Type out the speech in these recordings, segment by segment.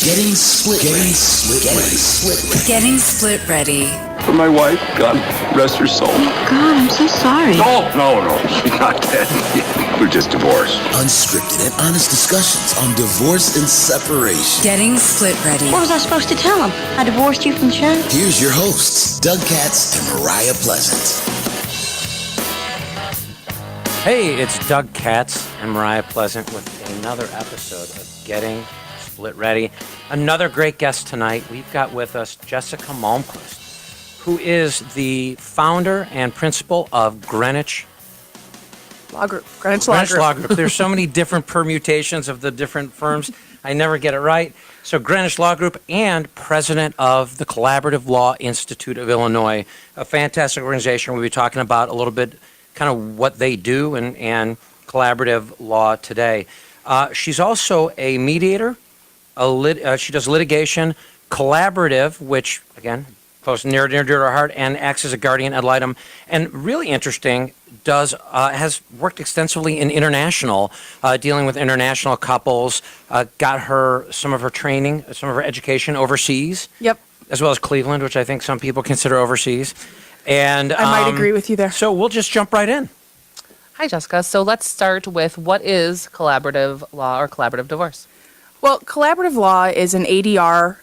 Getting split ready. For my wife, God rest her soul. God, I'm so sorry. No, she's not dead. We're just divorced. Unscripted and honest discussions on divorce and separation. Getting split ready. What was I supposed to tell him? I divorced you from the show? Here's your hosts, Doug Katz and Mariah Pleasant. Hey, it's Doug Katz and Mariah Pleasant with another episode of Getting Split Ready. Another great guest tonight. We've got with us Jessica Malmquist, who is the founder and principal of Greenwich Law Group. Greenwich Law Group. There's so many different permutations of the different firms. I never get it right. So Greenwich Law Group and president of the Collaborative Law Institute of Illinois, a fantastic organization. We'll be talking about a little bit kind of what they do and collaborative law today. She's also a mediator. She does litigation, collaborative, which, again, close near to her heart, and acts as a guardian ad litem. And really interesting, has worked extensively in international, dealing with international couples, got her some of her training, some of her education overseas. Yep. As well as Cleveland, which I think some people consider overseas. And I might agree with you there. So we'll just jump right in. Hi, Jessica. So let's start with what is collaborative law or collaborative divorce? Well, collaborative law is an ADR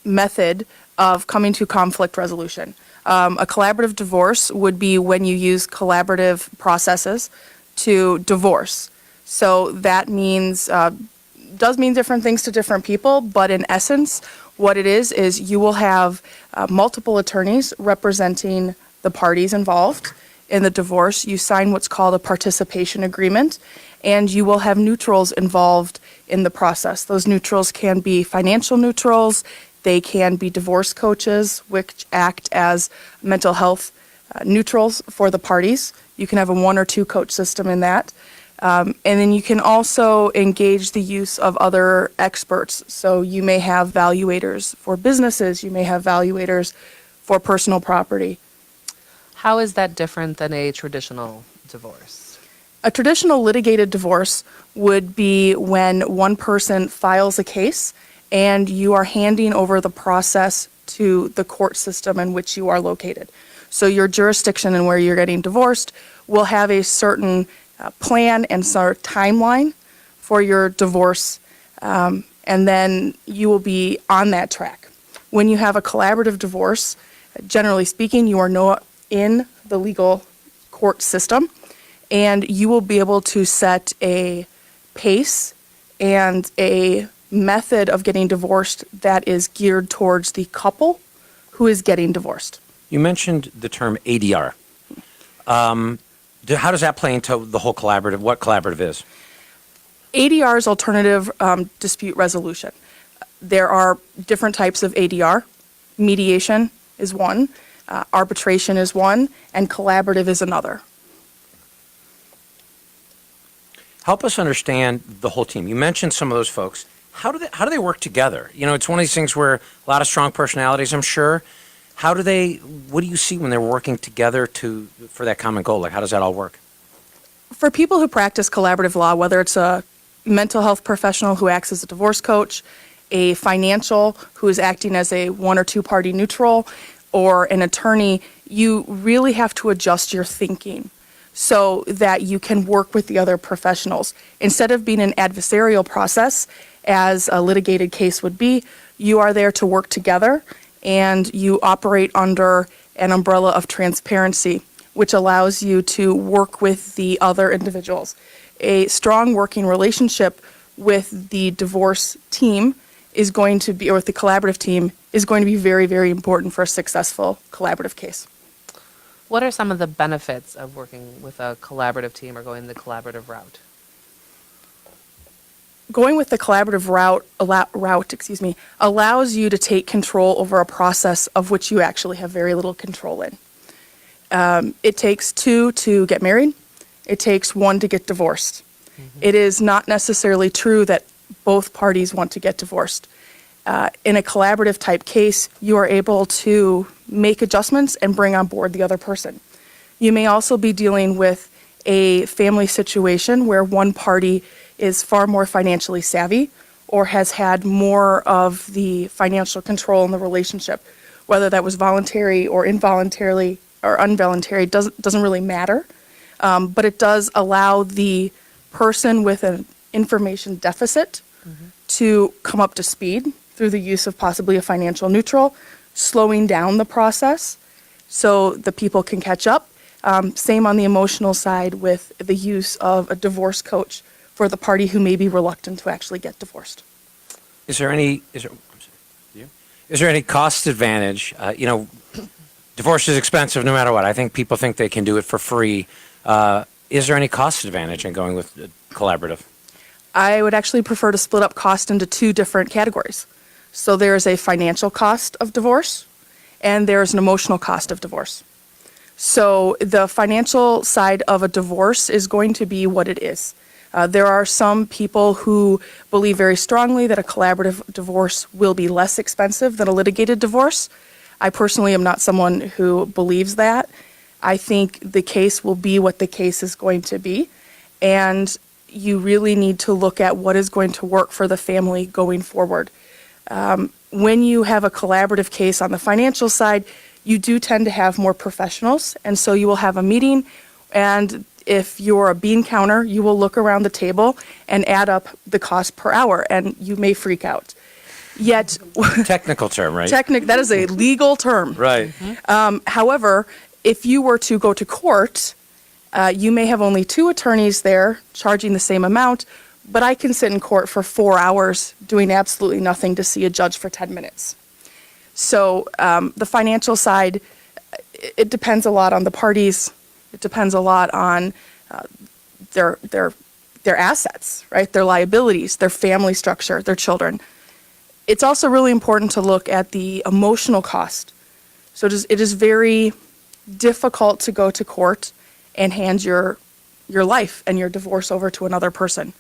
method of coming to conflict resolution. A collaborative divorce would be when you use collaborative processes to divorce. So that means, does mean different things to different people, but in essence, what it is you will have multiple attorneys representing the parties involved in the divorce. You sign what's called a participation agreement, and you will have neutrals involved in the process. Those neutrals can be financial neutrals. They can be divorce coaches, which act as mental health neutrals for the parties. You can have a 1 or 2 coach system in that. And then you can also engage the use of other experts. So you may have valuators for businesses. You may have valuators for personal property. How is that different than a traditional divorce? A traditional litigated divorce would be when one person files a case and you are handing over the process to the court system in which you are located. So your jurisdiction and where you're getting divorced will have a certain plan and sort of timeline for your divorce, and then you will be on that track. When you have a collaborative divorce, generally speaking, you are not in the legal court system, and you will be able to set a pace and a method of getting divorced that is geared towards the couple who is getting divorced. You mentioned the term ADR. How does that play into the whole collaborative, what collaborative is? ADR is alternative dispute resolution. There are different types of ADR. Mediation is one, arbitration is one, and collaborative is another. Help us understand the whole team. You mentioned some of those folks. How do they work together? You know, it's one of these things where a lot of strong personalities, I'm sure. What do you see when they're working together for that common goal? Like, how does that all work? For people who practice collaborative law, whether it's a mental health professional who acts as a divorce coach, a financial who is acting as a 1 or 2 party neutral, or an attorney, you really have to adjust your thinking so that you can work with the other professionals. Instead of being an adversarial process, as a litigated case would be, you are there to work together, and you operate under an umbrella of transparency, which allows you to work with the other individuals. A strong working relationship with the divorce team is going to be, or with the collaborative team, is going to be very, very important for a successful collaborative case. What are some of the benefits of working with a collaborative team or going the collaborative route? Going with the collaborative route allows you to take control over a process of which you actually have very little control in. It takes 2 to get married. It takes 1 to get divorced. Mm-hmm. It is not necessarily true that both parties want to get divorced. In a collaborative type case, you are able to make adjustments and bring on board the other person. You may also be dealing with a family situation where one party is far more financially savvy or has had more of the financial control in the relationship. Whether that was voluntary or involuntarily or involuntary doesn't really matter, but it does allow the person with an information deficit to come up to speed through the use of possibly a financial neutral, slowing down the process so the people can catch up. Same on the emotional side with the use of a divorce coach for the party who may be reluctant to actually get divorced. Is there any cost advantage? Divorce is expensive no matter what. I think people think they can do it for free. Is there any cost advantage in going with collaborative? I would actually prefer to split up cost into two different categories. So there's a financial cost of divorce and there's an emotional cost of divorce. So the financial side of a divorce is going to be what it is. There are some people who believe very strongly that a collaborative divorce will be less expensive than a litigated divorce. I personally am not someone who believes that. I think the case will be what the case is going to be, and you really need to look at what is going to work for the family going forward. When you have a collaborative case on the financial side, you do tend to have more professionals, and so you will have a meeting, and if you're a bean counter, you will look around the table and add up the cost per hour, and you may freak out. Yet, Technical term, right? that is a legal term. Right. However, if you were to go to court, you may have only two attorneys there charging the same amount, but I can sit in court for 4 hours doing absolutely nothing to see a judge for 10 minutes. So the financial side, it depends a lot on the parties. It depends a lot on their assets, right? Their liabilities, their family structure, their children. It's also really important to look at the emotional cost. So it is very difficult to go to court and hand your life and your divorce over to another person.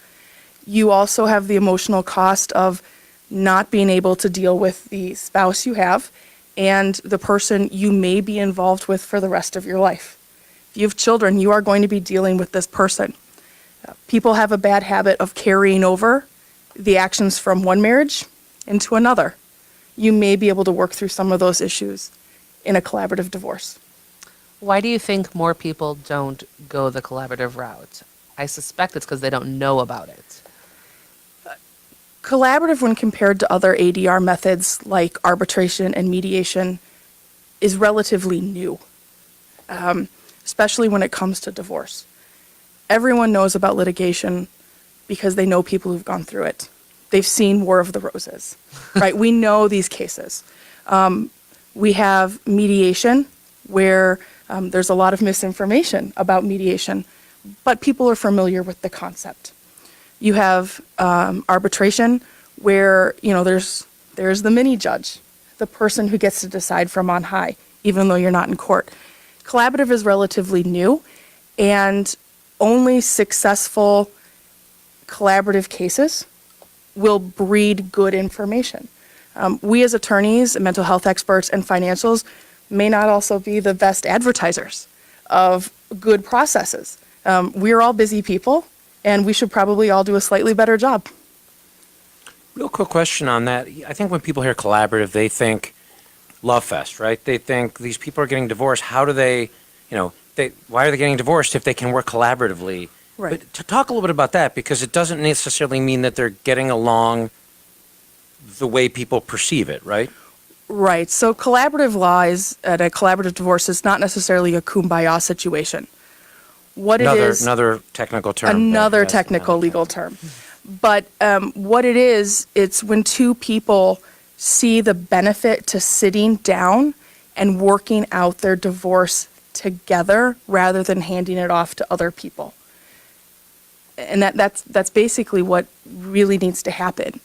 You also have the emotional cost of not being able to deal with the spouse you have and the person you may be involved with for the rest of your life. If you have children, you are going to be dealing with this person. People have a bad habit of carrying over the actions from one marriage into another. You may be able to work through some of those issues in a collaborative divorce. Why do you think more people don't go the collaborative route? I suspect it's because they don't know about it. Collaborative, when compared to other ADR methods like arbitration and mediation, is relatively new, especially when it comes to divorce. Everyone knows about litigation because they know people who've gone through it. They've seen War of the Roses, right? We know these cases. We have mediation where there's a lot of misinformation about mediation, but people are familiar with the concept. You have arbitration where, there's the mini judge, the person who gets to decide from on high, even though you're not in court. Collaborative is relatively new, and only successful collaborative cases will breed good information. We as attorneys, mental health experts, and financials may not also be the best advertisers of good processes. We're all busy people, and we should probably all do a slightly better job. Real quick question on that. I think when people hear collaborative, they think love fest, right? They think these people are getting divorced. How do they, why are they getting divorced if they can work collaboratively? Right. But to talk a little bit about that, because it doesn't necessarily mean that they're getting along the way people perceive it, right? Right. So collaborative law is, at a collaborative divorce, is not necessarily a kumbaya situation. What it is... Another technical term. Another technical legal term. But what it is, it's when two people see the benefit to sitting down and working out their divorce together rather than handing it off to other people. And that's basically what really needs to happen.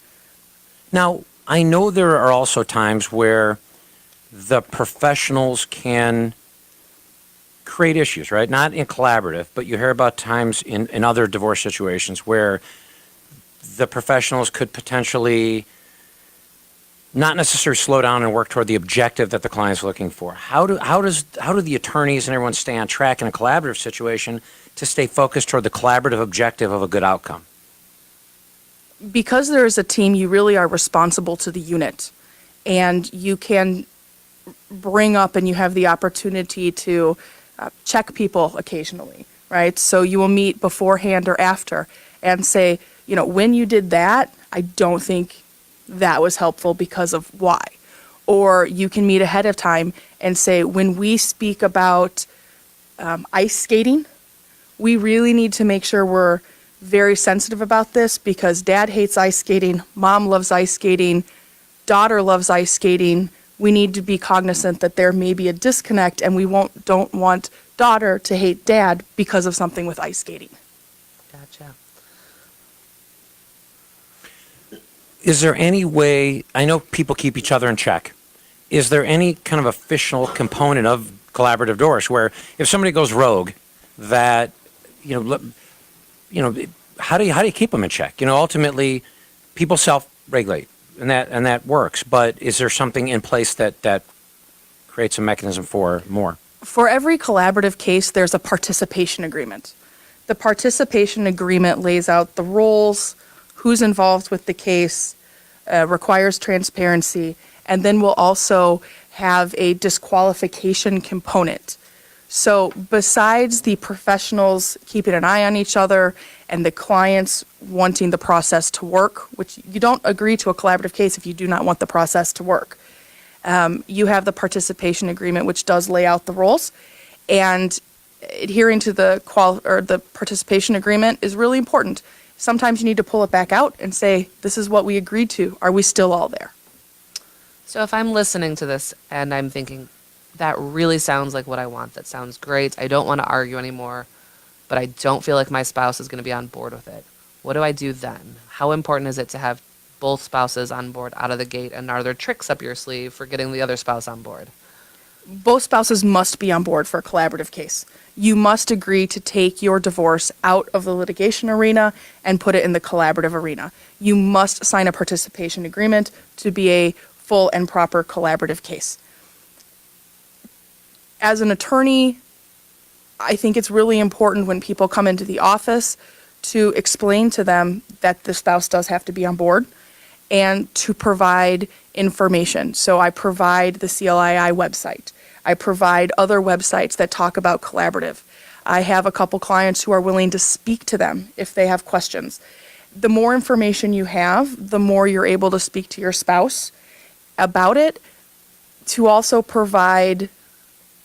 Now, I know there are also times where the professionals can create issues, right? Not in collaborative, but you hear about times in other divorce situations where the professionals could potentially not necessarily slow down and work toward the objective that the client's looking for. How do the attorneys and everyone stay on track in a collaborative situation to stay focused toward the collaborative objective of a good outcome? because there is a team, you really are responsible to the unit, and you can bring up and you have the opportunity to check people occasionally, right? So you will meet beforehand or after and say, when you did that, I don't think that was helpful because of why. Or you can meet ahead of time and say, when we speak about ice skating, we really need to make sure we're very sensitive about this because dad hates ice skating, mom loves ice skating, daughter loves ice skating. We need to be cognizant that there may be a disconnect and we don't want daughter to hate dad because of something with ice skating. Gotcha. Is there any way, I know people keep each other in check, is there any kind of official component of collaborative divorce where if somebody goes rogue that, how do you keep them in check? Ultimately people self-regulate and that works, but is there something in place that creates a mechanism for more? For every collaborative case, there's a participation agreement. The participation agreement lays out the roles, who's involved with the case, requires transparency, and then we'll also have a disqualification component. So besides the professionals keeping an eye on each other and the clients wanting the process to work, which you don't agree to a collaborative case if you do not want the process to work, you have the participation agreement, which does lay out the roles, and adhering to the participation agreement is really important. Sometimes you need to pull it back out and say, this is what we agreed to. Are we still all there? So if I'm listening to this and I'm thinking, that really sounds like what I want, that sounds great, I don't want to argue anymore, but I don't feel like my spouse is going to be on board with it, what do I do then? How important is it to have both spouses on board out of the gate, and are there tricks up your sleeve for getting the other spouse on board? Both spouses must be on board for a collaborative case. You must agree to take your divorce out of the litigation arena and put it in the collaborative arena. You must sign a participation agreement to be a full and proper collaborative case. As an attorney, I think it's really important when people come into the office to explain to them that the spouse does have to be on board and to provide information. So I provide the CLII website. I provide other websites that talk about collaborative. I have a couple clients who are willing to speak to them if they have questions. The more information you have, the more you're able to speak to your spouse about it, to also provide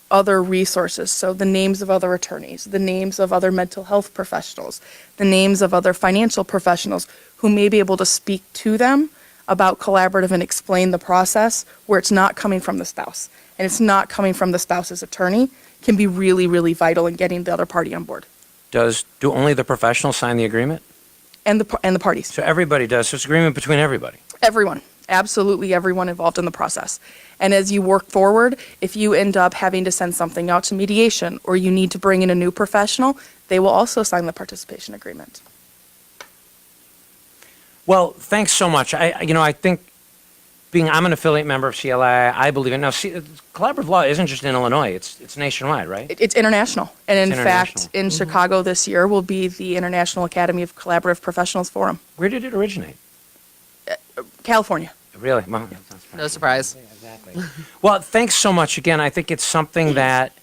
other resources. So the names of other attorneys, the names of other mental health professionals, the names of other financial professionals who may be able to speak to them about collaborative and explain the process where it's not coming from the spouse and it's not coming from the spouse's attorney can be really, really vital in getting the other party on board. Do only the professionals sign the agreement? And the parties. So everybody does. So it's agreement between everybody. Everyone. Absolutely everyone involved in the process. And as you work forward, if you end up having to send something out to mediation or you need to bring in a new professional, they will also sign the participation agreement. Well, thanks so much. I think I'm an affiliate member of CLI, I believe in. Now, collaborative law isn't just in Illinois. It's nationwide, right? It's international. And in international. fact, in Chicago this year will be the International Academy of Collaborative Professionals Forum. Where did it originate? California. Really? Well, No surprise. Yeah, exactly. Well, thanks so much again. I think it's something that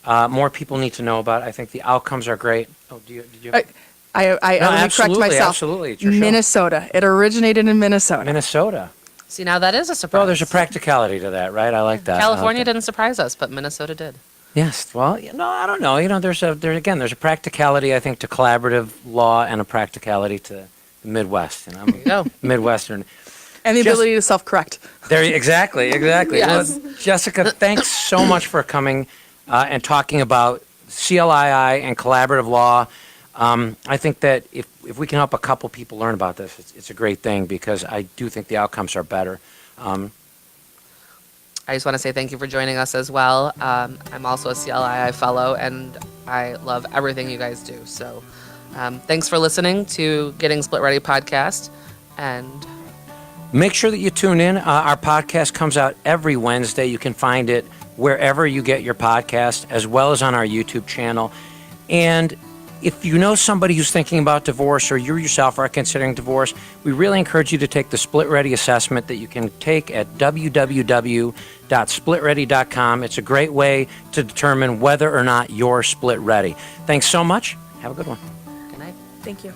more people need to know about. I think the outcomes are great. Oh, did you? Let me correct myself. Absolutely. It's your show. Minnesota. It originated in Minnesota. Minnesota. See, now that is a surprise. Well, there's a practicality to that, right? I like that. California didn't surprise us, but Minnesota did. Yes. Well, I don't know. There's a practicality, I think, to collaborative law and a practicality to the Midwest. There you go. Midwestern. And the ability to self-correct. Exactly. Yes. Well, Jessica, thanks so much for coming and talking about CLII and collaborative law. I think that if we can help a couple people learn about this, it's a great thing because I do think the outcomes are better. I just want to say thank you for joining us as well. I'm also a CLII fellow, and I love everything you guys do. So thanks for listening to Getting Split Ready podcast, and make sure that you tune in. Our podcast comes out every Wednesday. You can find it wherever you get your podcast, as well as on our YouTube channel. And If you know somebody who's thinking about divorce or you yourself are considering divorce, we really encourage you to take the Split Ready assessment that you can take at www.splitready.com. It's a great way to determine whether or not you're split ready. Thanks so much. Have a good one. Good night. Thank you.